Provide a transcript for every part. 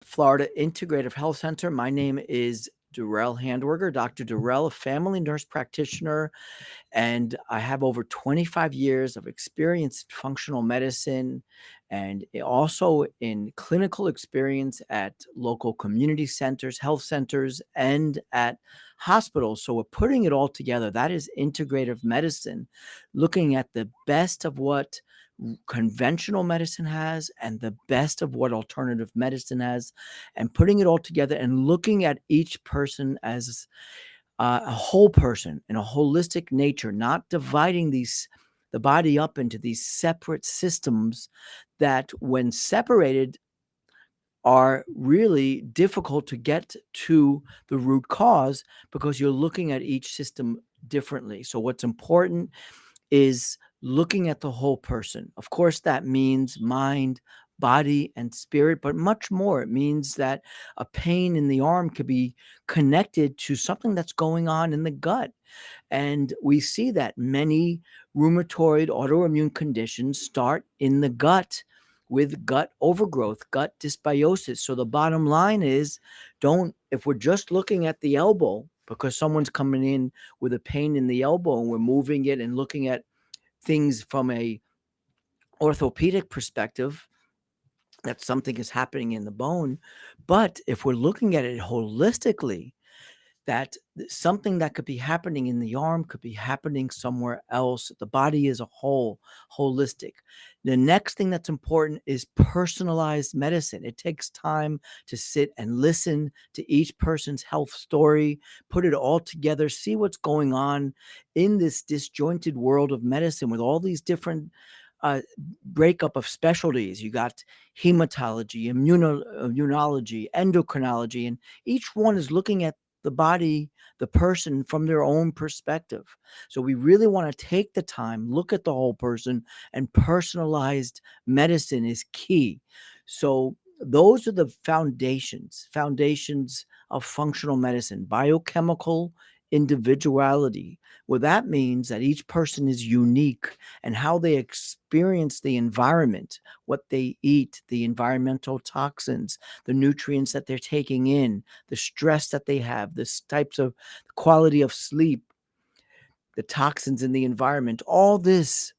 Florida Integrative Health Center. My name is Durrell Handwerker, Dr. Durrell, a family nurse practitioner, and I have over 25 years of experience in functional medicine and also in clinical experience at local community centers, health centers, and at hospitals. So we're putting it all together. That is integrative medicine, looking at the best of what conventional medicine has and the best of what alternative medicine has, and putting it all together and looking at each person as a whole person in a holistic nature, not dividing the body up into these separate systems that, when separated, are really difficult to get to the root cause because you're looking at each system differently. So, what's important is looking at the whole person. Of course, that means mind, body, and spirit, but much more. It means that a pain in the arm could be connected to something that's going on in the gut. And we see that many rheumatoid autoimmune conditions start in the gut with gut overgrowth, gut dysbiosis. So the bottom line is, don't, if we're just looking at the elbow because someone's coming in with a pain in the elbow and we're moving it and looking at things from a orthopedic perspective, that something is happening in the bone. But if we're looking at it holistically, that something that could be happening in the arm could be happening somewhere else. The body is a whole, holistic. The next thing that's important is personalized medicine. It takes time to sit and listen to each person's health story, put it all together, see what's going on in this disjointed world of medicine with all these different uh, breakup of specialties. You got hematology, immunology, endocrinology, and each one is looking at the body, the person from their own perspective. So we really want to take the time, look at the whole person, and personalized medicine is key. So those are the foundations of functional medicine, biochemical individuality. Well, that means that each person is unique and how they experience the environment, what they eat, the environmental toxins, the nutrients that they're taking in, the stress that they have, the types of quality of sleep, the toxins in the environment. All this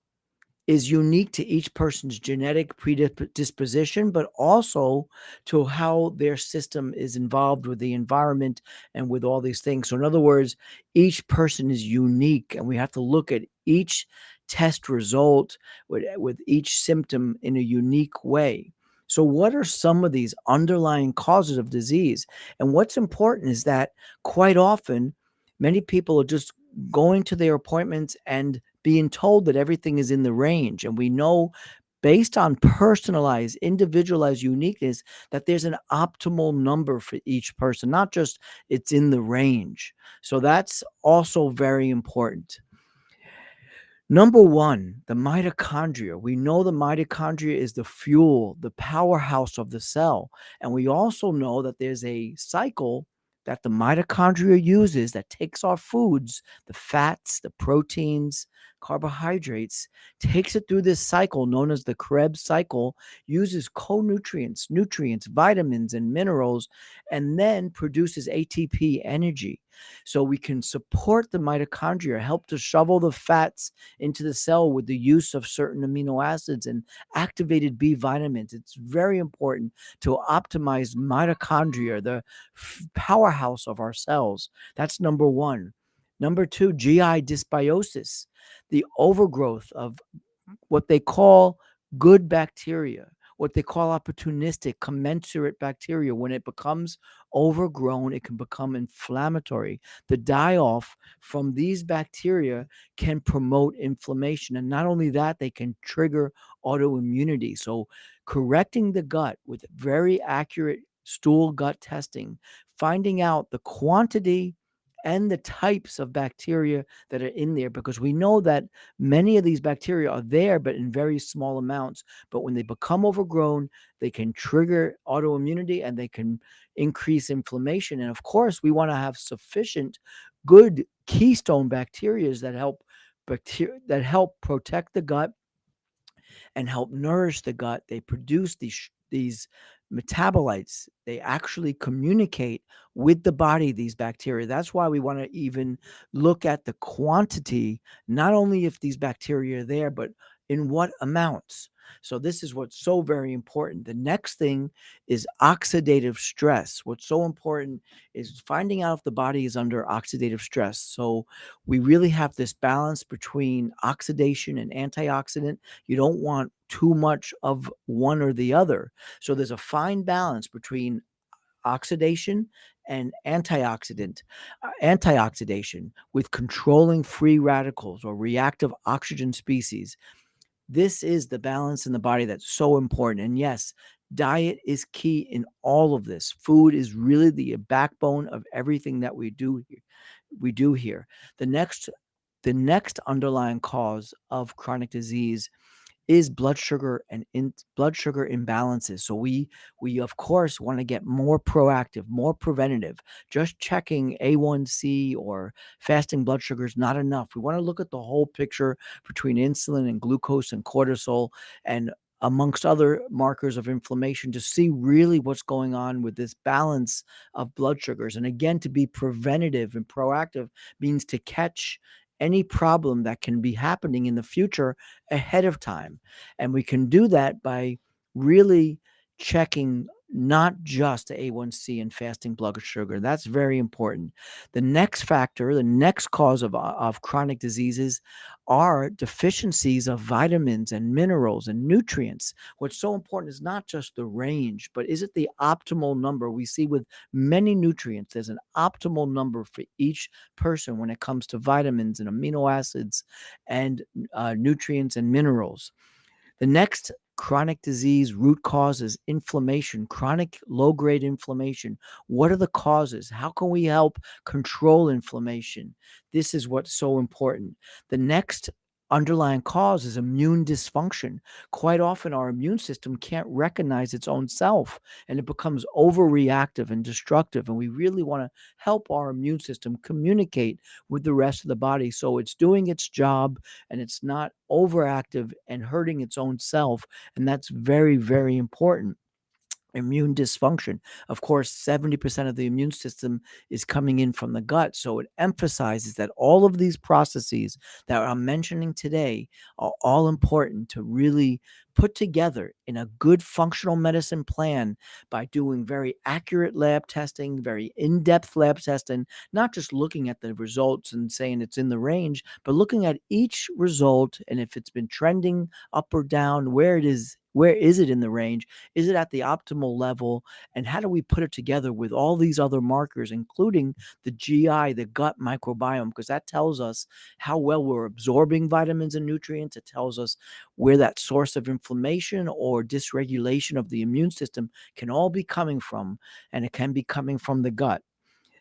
is unique to each person's genetic predisposition, but also to how their system is involved with the environment and with all these things. So, in other words, each person is unique, and we have to look at each test result with each symptom in a unique way. So, what are some of these underlying causes of disease? And what's important is that quite often, many people are just going to their appointments and being told that everything is in the range. And we know, based on personalized, individualized uniqueness, that there's an optimal number for each person, not just it's in the range. So that's also very important. Number one, the mitochondria. We know the mitochondria is the fuel, the powerhouse of the cell. And we also know that there's a cycle that the mitochondria uses that takes our foods, the fats, the proteins, carbohydrates, takes it through this cycle known as the Krebs cycle, uses co-nutrients, nutrients, vitamins, and minerals, and then produces ATP energy. So we can support the mitochondria, help to shovel the fats into the cell with the use of certain amino acids and activated B vitamins. It's very important to optimize mitochondria, the powerhouse of our cells. That's number one. Number two, GI dysbiosis, the overgrowth of what they call good bacteria, what they call opportunistic, commensurate bacteria. When it becomes overgrown, it can become inflammatory. The die off from these bacteria can promote inflammation. And not only that, they can trigger autoimmunity. So, correcting the gut with very accurate stool gut testing, finding out the quantity and the types of bacteria that are in there, because we know that many of these bacteria are there, but in very small amounts. But when they become overgrown, they can trigger autoimmunity and they can increase inflammation. And of course, we want to have sufficient good keystone bacteria that help protect the gut and help nourish the gut. They produce these metabolites. They actually communicate with the body, these bacteria. That's why we want to even look at the quantity, not only if these bacteria are there, but in what amounts. So this is what's so very important. The next thing is oxidative stress. What's so important is finding out if the body is under oxidative stress. So we really have this balance between oxidation and antioxidant. You don't want too much of one or the other. So there's a fine balance between oxidation and antioxidation with controlling free radicals or reactive oxygen species. This is the balance in the body that's so important. And yes, diet is key in all of this. Food is really the backbone of everything that we do here. The next underlying cause of chronic disease is blood sugar and blood sugar imbalances. So we of course want to get more proactive, more preventative. Just checking A1C or fasting blood sugar is not enough. We want to look at the whole picture between insulin and glucose and cortisol and amongst other markers of inflammation to see really what's going on with this balance of blood sugars. And again, to be preventative and proactive means to catch any problem that can be happening in the future ahead of time. And we can do that by really checking not just the A1C and fasting blood sugar. That's very important. The next factor, the next cause of chronic diseases are deficiencies of vitamins and minerals and nutrients. What's so important is not just the range, but is it the optimal number? We see with many nutrients, there's an optimal number for each person when it comes to vitamins and amino acids and nutrients and minerals. The next chronic disease root cause is inflammation, chronic low grade inflammation. What are the causes? How can we help control inflammation? This is what's so important. The next underlying cause is immune dysfunction. Quite often, our immune system can't recognize its own self and it becomes overreactive and destructive. And we really want to help our immune system communicate with the rest of the body so it's doing its job and it's not overactive and hurting its own self. And that's very, very important. Immune dysfunction. Of course, 70% of the immune system is coming in from the gut. So it emphasizes that all of these processes that I'm mentioning today are all important to really put together in a good functional medicine plan by doing very accurate lab testing, very in-depth lab testing, not just looking at the results and saying it's in the range, but looking at each result and if it's been trending up or down, where is it in the range? Is it at the optimal level? And how do we put it together with all these other markers, including the GI, the gut microbiome? Because that tells us how well we're absorbing vitamins and nutrients. It tells us where that source of inflammation or dysregulation of the immune system can all be coming from. And it can be coming from the gut.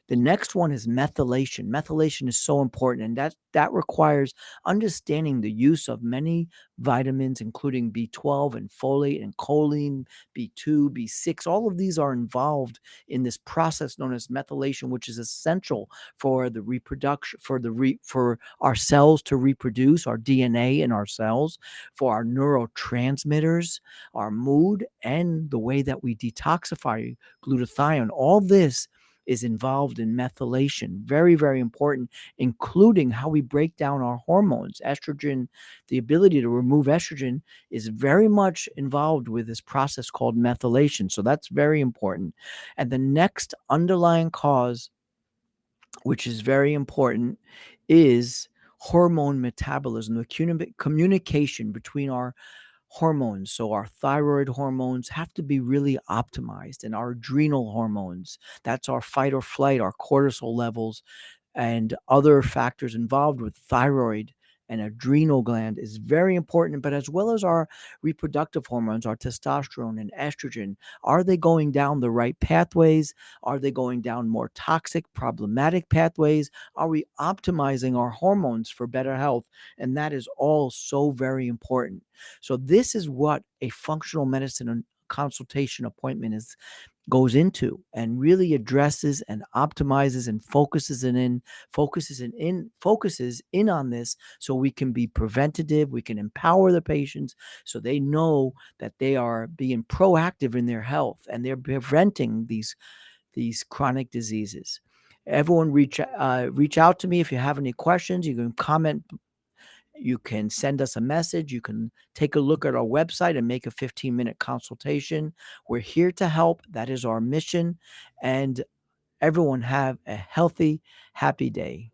The next one is methylation. Methylation is so important, and that requires understanding the use of many vitamins, including B12 and folate and choline, B2, B6. All of these are involved in this process known as methylation, which is essential for the reproduction, for our cells to reproduce, our DNA in our cells, for our neurotransmitters, our mood, and the way that we detoxify glutathione. All this is involved in methylation. Very, very important, including how we break down our hormones. Estrogen, the ability to remove estrogen is very much involved with this process called methylation. So that's very important. And the next underlying cause, which is very important, is hormone metabolism, the communication between our hormones. So our thyroid hormones have to be really optimized, and our adrenal hormones, that's our fight or flight, our cortisol levels, and other factors involved with thyroid and adrenal gland is very important, but as well as our reproductive hormones, our testosterone and estrogen, are they going down the right pathways? Are they going down more toxic, problematic pathways? Are we optimizing our hormones for better health? And that is all so very important. So this is what a functional medicine consultation appointment is goes into and really addresses and optimizes and focuses in on this, so we can be preventative, we can empower the patients so they know that they are being proactive in their health and they're preventing these chronic diseases. Everyone reach out to me if you have any questions. You can comment, you can send us a message, you can take a look at our website and make a 15-minute consultation. We're here to help. That is our mission. And everyone have a healthy, happy day.